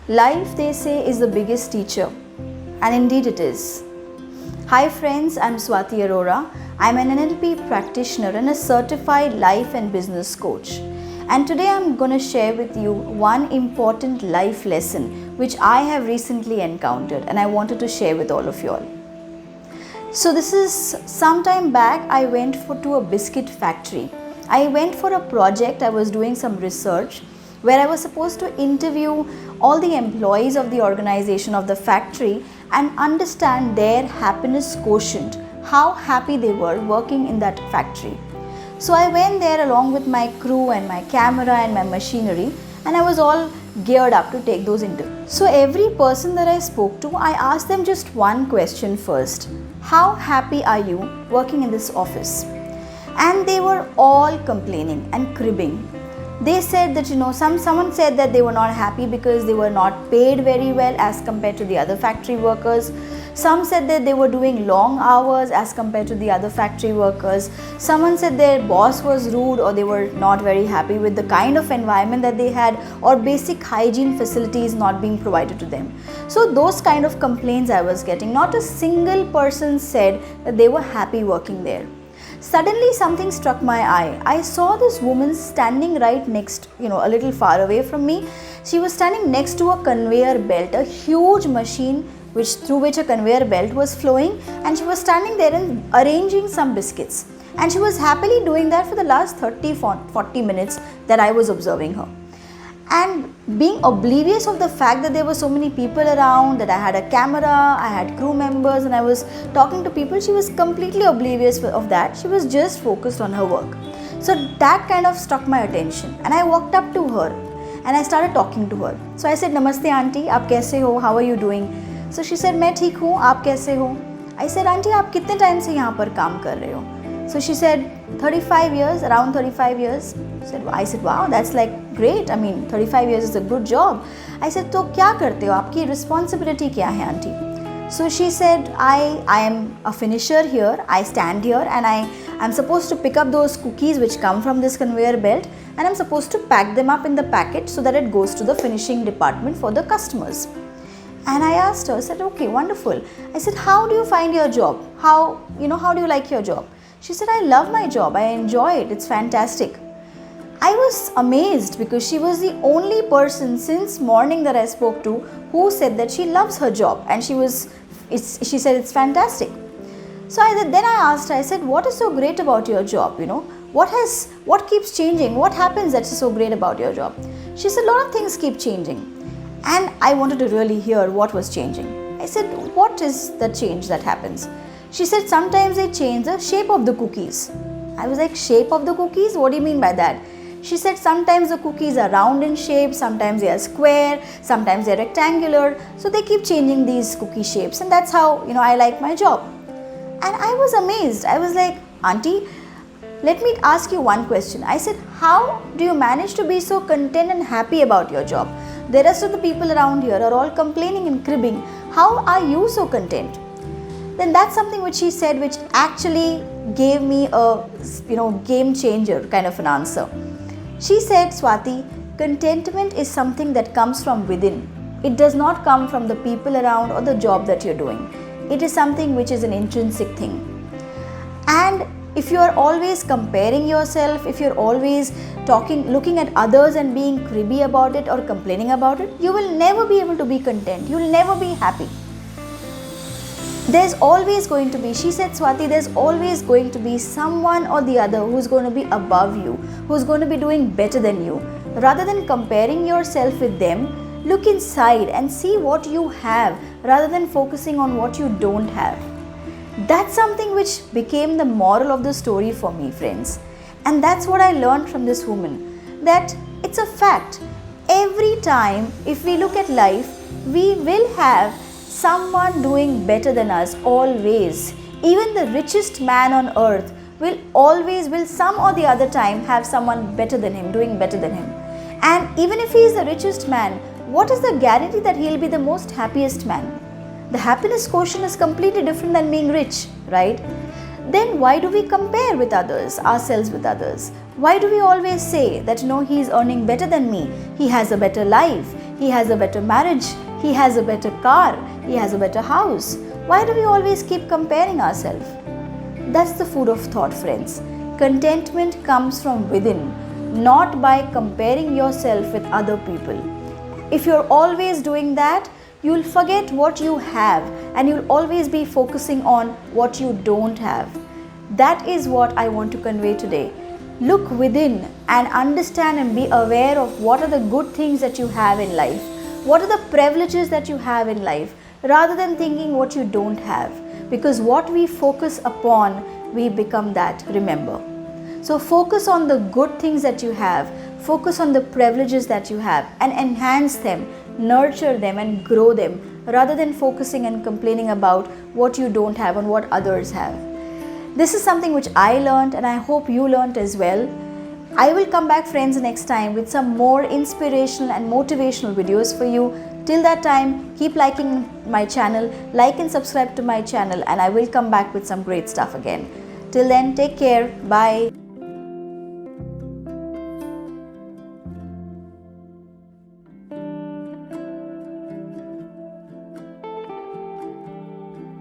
Life, they say, is the biggest teacher, and indeed it is. Hi friends, I'm Swati Arora. I'm an NLP practitioner and a certified life and business coach. And today I'm going to share with you one important life lesson which I have recently encountered and I wanted to share with all of you all. So this is some time back. I went to a biscuit factory. I went for a project. I was doing some research where I was supposed to interview all the employees of the organization of the factory and understand their happiness quotient, how happy they were working in that factory. So I went there along with my crew and my camera and my machinery, and I was all geared up to take those interviews. So every person that I spoke to, I asked them just one question first. How happy are you working in this office? And they were all complaining and cribbing. They said that, someone said that they were not happy because they were not paid very well as compared to the other factory workers. Some said that they were doing long hours as compared to the other factory workers. Someone said their boss was rude, or they were not very happy with the kind of environment that they had, or basic hygiene facilities not being provided to them. So those kind of complaints I was getting. Not a single person said that they were happy working there. Suddenly something struck my eye. I saw this woman standing right next, a little far away from me. She was standing next to a conveyor belt, a huge machine through which a conveyor belt was flowing, and she was standing there and arranging some biscuits. And she was happily doing that for the last 30-40 minutes that I was observing her. And being oblivious of the fact that there were so many people around, that I had a camera, I had crew members, and I was talking to people, she was completely oblivious of that. She was just focused on her work. So that kind of struck my attention, and I walked up to her and I started talking to her. So I said, "Namaste auntie, aap kaise ho? How are you doing?" So she said, "मैं ठीक हूँ, आप कैसे हो?" I said, "Auntie, आप कितने time से यहाँ पर काम कर रहे हो?" So she said, 35 years, around 35 years. I said, wow, that's like great. I mean, 35 years is a good job. I said, तो क्या करते हो? आपकी responsibility क्या है, auntie? So she said, I am a finisher here. I stand here and I'm supposed to pick up those cookies which come from this conveyor belt, and I'm supposed to pack them up in the packet so that it goes to the finishing department for the customers. And I asked her, I said, okay, wonderful. I said, how do you find your job? How do you like your job? She said, I love my job. I enjoy it. It's fantastic. I was amazed because she was the only person since morning that I spoke to who said that she loves her job, and she said it's fantastic. So then I asked her, I said, what is so great about your job? What keeps changing? What happens that's so great about your job? She said, a lot of things keep changing. And I wanted to really hear what was changing. I said, what is the change that happens? She said, sometimes they change the shape of the cookies. I was like, shape of the cookies? What do you mean by that? She said, sometimes the cookies are round in shape, sometimes they are square, sometimes they are rectangular. So they keep changing these cookie shapes, and that's how, I like my job. And I was amazed. I was like, auntie, let me ask you one question. I said, how do you manage to be so content and happy about your job? The rest of the people around here are all complaining and cribbing. How are you so content? Then that's something which she said, which actually gave me a game changer kind of an answer. She said, Swati, contentment is something that comes from within. It does not come from the people around or the job that you're doing. It is something which is an intrinsic thing. And if you are always comparing yourself, if you're always looking at others and being cribby about it or complaining about it, you will never be able to be content. You will never be happy. There's always going to be, she said, Swati, there's always going to be someone or the other who's going to be above you, who's going to be doing better than you. Rather than comparing yourself with them, look inside and see what you have rather than focusing on what you don't have. That's something which became the moral of the story for me, friends. And that's what I learned from this woman, that it's a fact. Every time, if we look at life, we will have someone doing better than us, always. Even the richest man on earth will some or the other time have someone better than him, doing better than him. And even if he is the richest man, what is the guarantee that he'll be the most happiest man? The happiness quotient is completely different than being rich, right? Then why do we compare with others, ourselves with others? Why do we always say that, he is earning better than me, he has a better life, he has a better marriage, he has a better car, he has a better house. Why do we always keep comparing ourselves? That's the food of thought, friends. Contentment comes from within, not by comparing yourself with other people. If you're always doing that, you'll forget what you have and you'll always be focusing on what you don't have. That is what I want to convey today. Look within and understand and be aware of what are the good things that you have in life. What are the privileges that you have in life, rather than thinking what you don't have. Because what we focus upon, we become that, remember. So focus on the good things that you have, focus on the privileges that you have and enhance them, nurture them and grow them, rather than focusing and complaining about what you don't have and what others have. This is something which I learned and I hope you learned as well. I will come back, friends, next time with some more inspirational and motivational videos for you. Till that time, keep liking my channel, like and subscribe to my channel, and I will come back with some great stuff again. Till then, take care. Bye.